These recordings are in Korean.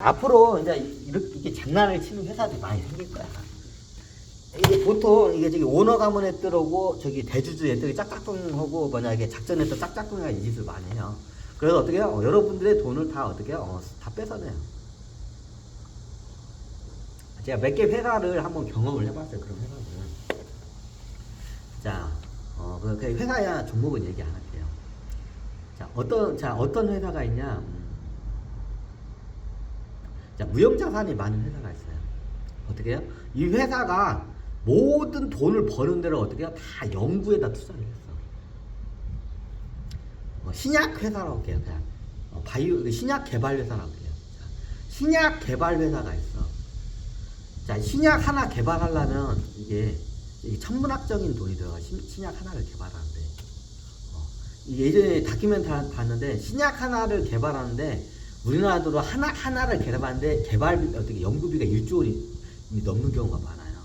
앞으로 이제 이렇게 장난을 치는 회사들이 많이 생길 거야. 이게 보통 이게 저기 오너 가문 애들하고 저기 대주주 애들이 짝짝꿍하고 만약에 작전에서 짝짝꿍이가 이 짓을 많이 해요. 그래서 어떻게 해요? 여러분들의 돈을 다 어떻게 해요? 다 뺏어내요. 제가 몇 개 회사를 한번 경험을 해봤어요. 그런 회사들은. 자, 그 회사야 종목은 얘기 안 할게요. 어떤 회사가 있냐? 자, 무형자산이 많은 회사가 있어요. 어떻게 해요? 이 회사가 모든 돈을 버는 데를 어떻게 해요? 다 연구에다 투자를 했어. 신약 회사라고 할게요. 그냥 바이오 신약 개발 회사라고 해요. 신약 개발 회사가 있어. 자, 신약 하나 개발하려면 이게 천문학적인 돈이 들어가. 신약 하나를 개발하는데 예전에 다큐멘터리 봤는데 신약 하나를 개발하는데 우리나라도 하나를 개발하는데 어떻게 연구비가 1조 원이 넘는 경우가 많아요.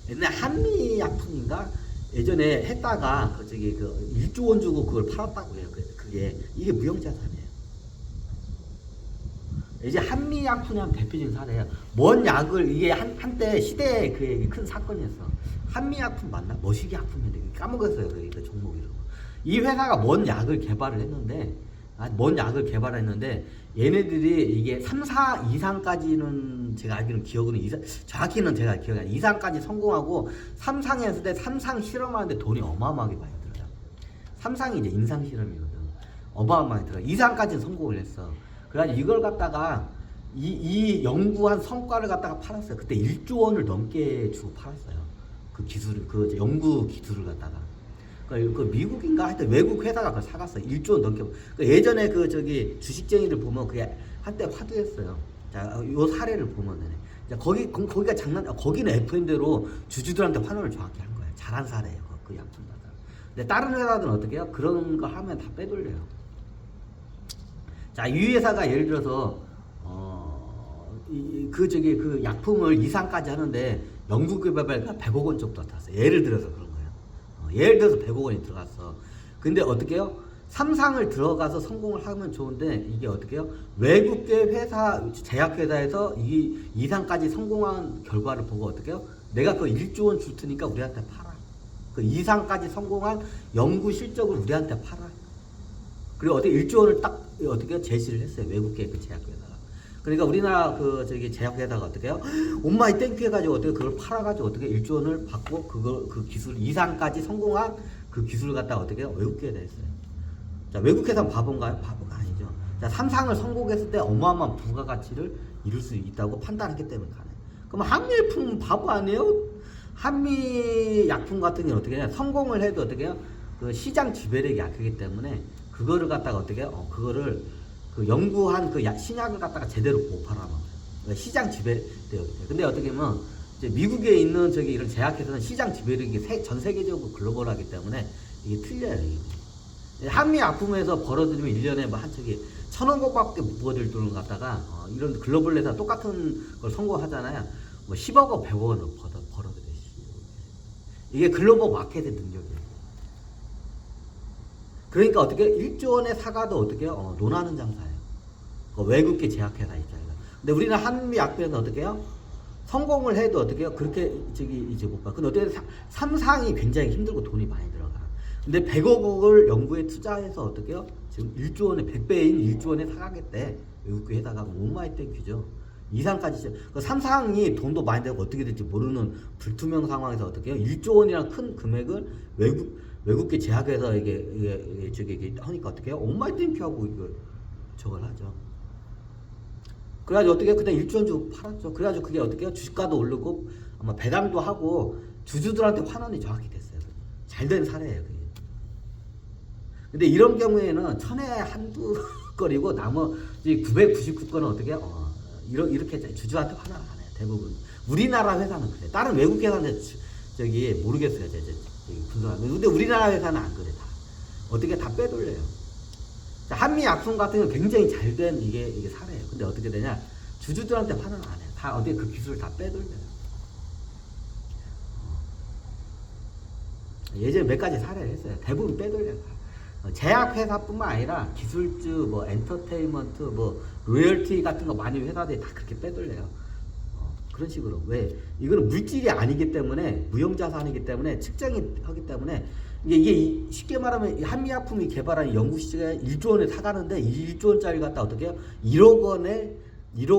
옛날 한미약품인가 예전에 했다가 그 1조 원 주고 그걸 팔았다고 해요. 이게 무형자산이에요. 이제 한미약품이란 대표적인 사례예요. 뭔 약을 이게 한때 시대에 큰 사건이었어. 한미약품 맞나? 머시기약품인데 까먹었어요. 그 종목 이름. 이 회사가 뭔 약을 개발을 했는데 얘네들이 이게 3, 4 이상까지는 제가 알기로는 기억은 정확히는 제가 기억이 안 나요. 2상까지 성공하고 3상에 했을 때 3상 실험하는데 돈이 어마어마하게 많이 들어요. 3상이 이제 임상 실험이거든. 어마어마하게 들어요. 2상까지는 성공을 했어. 그래가지고 이걸 갖다가 이 연구한 성과를 갖다가 팔았어요. 그때 1조 원을 넘게 주고 팔았어요. 그 기술을, 그 연구 기술을 갖다가. 그 미국인가 하여튼 외국 회사가 그걸 사갔어요. 1조 원 넘게. 예전에 주식쟁이들 보면 그게 한때 화두였어요. 자, 요 사례를 보면은. 거기가 거기는 FM대로 주주들한테 환호를 정확히 한 거예요. 잘한 사례예요. 그 약품사들. 근데 다른 회사들은 어떻게 해요? 그런 거 하면 다 빼돌려요. 자, 이 회사가 예를 들어서, 그 약품을 2상까지 하는데 연구개발비가 100억 원 정도 들었어요. 예를 들어서 그런 거예요. 예를 들어서 100억 원이 들어갔어. 근데 어떻게 해요? 3상을 들어가서 성공을 하면 좋은데 이게 어떻게 해요? 외국계 회사, 제약회사에서 2상까지 성공한 결과를 보고 어떻게 해요? 내가 그 1조 원 줄 테니까 우리한테 팔아. 그 2상까지 성공한 연구 실적을 우리한테 팔아. 그리고 어떻게 1조 원을 딱 어떻게 제시를 했어요. 외국계 그 제약회사가. 그러니까 우리나라 제약회사가 어떻게 해요? 온마이 땡큐 해가지고 어떻게 그걸 팔아가지고 어떻게 1조 원을 받고 그 기술 2상까지 성공한 그 기술을 갖다가 어떻게 해요? 외국계에다 했어요. 자, 외국 회사는 바본가요? 바보가 아니죠. 자, 3상을 성공했을 때 어마어마한 부가가치를 이룰 수 있다고 판단했기 때문에 가네. 그럼 한미약품 바보 아니에요? 한미약품 같은 경우는 어떻게 해요? 성공을 해도 어떻게 해요? 그 시장 지배력이 약하기 때문에 그거를 갖다가 어떻게 해요? 그거를 연구한 신약을 갖다가 제대로 못 팔아먹어요. 그러니까 시장 지배력이 돼요. 근데 어떻게 보면 이제 미국에 있는 이런 제약회사는 시장 지배력이 전 세계적으로 글로벌하기 때문에 이게 틀려요. 한미약품에서 벌어들이면 1년에 한 1,000억밖에 못 벌어들는 갖다가 이런 글로벌 회사 똑같은 걸 성공하잖아요. 10억억, 100억원을 벌어들여요. 이게 글로벌 마켓의 능력이에요. 그러니까 어떻게 1조 원의 사과도 어떻게 해요? 논하는 장사예요. 외국계 제약회사 입장에서. 근데 우리는 한미약품에서 어떻게 해요? 성공을 해도 어떻게 해요? 그렇게 이제 못 봐. 근데 어떻게 3상이 굉장히 힘들고 돈이 많이 들어가. 근데 100억을 연구에 투자해서 어떻게 해요? 지금 1조 원에 100배인 1조 원에 사가겠대. 외국계 회사가 오마이 땡큐죠. 2상까지. 3상이 돈도 많이 되고 어떻게 될지 모르는 불투명 상황에서 어떻게 해요? 1조 원이랑 큰 금액을 외국계 제약회사에게 하니까 어떻게 해요? 오마이 땡큐 하고 이걸 저걸 하죠. 그래가지고 어떻게 해요? 그냥 1조 원 주고 팔았죠. 그래가지고 그게 어떻게 해요? 주식가도 오르고 아마 배당도 하고 주주들한테 환원이 정확히 됐어요. 잘된 사례예요. 그게. 근데 이런 경우에는 천에 한두 건이고 나머지 999건은 어떻게 해요? 이렇게 주주한테 환원 안 해요. 대부분. 우리나라 회사는 그래. 다른 외국 회사는 모르겠어요. 근데 우리나라 회사는 안 그래. 다. 어떻게 다 빼돌려요. 자, 한미약품 같은 경우는 굉장히 잘된 이게 사례예요. 근데 어떻게 되냐? 주주들한테 환원 안 해요. 다 어떻게 그 기술을 다 빼돌려요. 예전에 몇 가지 사례를 했어요. 대부분 빼돌려요. 제약회사뿐만 아니라 기술주, 뭐 엔터테인먼트, 뭐 로열티 같은 거 많이 회사들이 다 그렇게 빼돌려요. 그런 식으로. 왜? 이거는 물질이 아니기 때문에, 무형자산이기 때문에, 측정이 하기 때문에, 이게 쉽게 말하면 한미약품이 개발한 연구 시장에 1조 원에 사가는데 1조 원짜리 갖다 어떻게 해요? 1억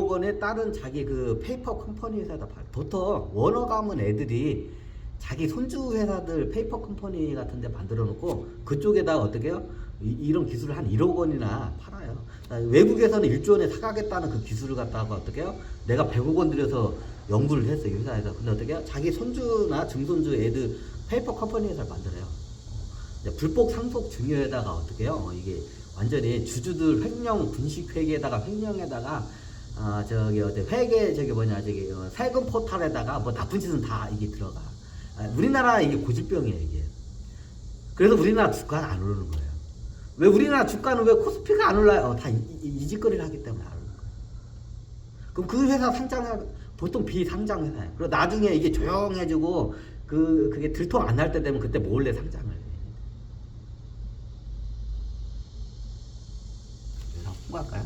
원에 다른 자기 그 페이퍼 컴퍼니 회사에다 팔아. 보통 워너 가문 애들이 자기 손주 회사들 페이퍼 컴퍼니 같은 데 만들어 놓고 그쪽에다 어떻게 해요? 이런 기술을 한 1억 원이나 팔아요. 외국에서는 1조 원에 사가겠다는 그 기술을 갖다가 어떻게 해요? 내가 100억 원 들여서 연구를 했어, 이 회사에서. 근데 어떻게 해요? 자기 손주나 증손주 애들 페이퍼 컴퍼니 회사를 만들어요. 불법 상속 증여에다가 어떻게 해요? 이게 완전히 주주들 횡령, 분식 회계에다가 횡령에다가 저기 어디 회계 저기 뭐냐 저기 세금 포탈에다가 뭐 나쁜 짓은 다 이게 들어가. 우리나라 이게 고질병이에요, 이게. 그래서 우리나라 주가는 안 오르는 거예요. 왜 우리나라 주가는 왜 코스피가 안 올라요? 다 이 짓거리를 하기 때문에 안 오르는 거예요. 그럼 그 회사 보통 비상장 회사예요. 그리고 나중에 이게 조용해지고 그게 들통 안 날 때 되면 그때 몰래 상장을 해요. 그래서 홍보할까요?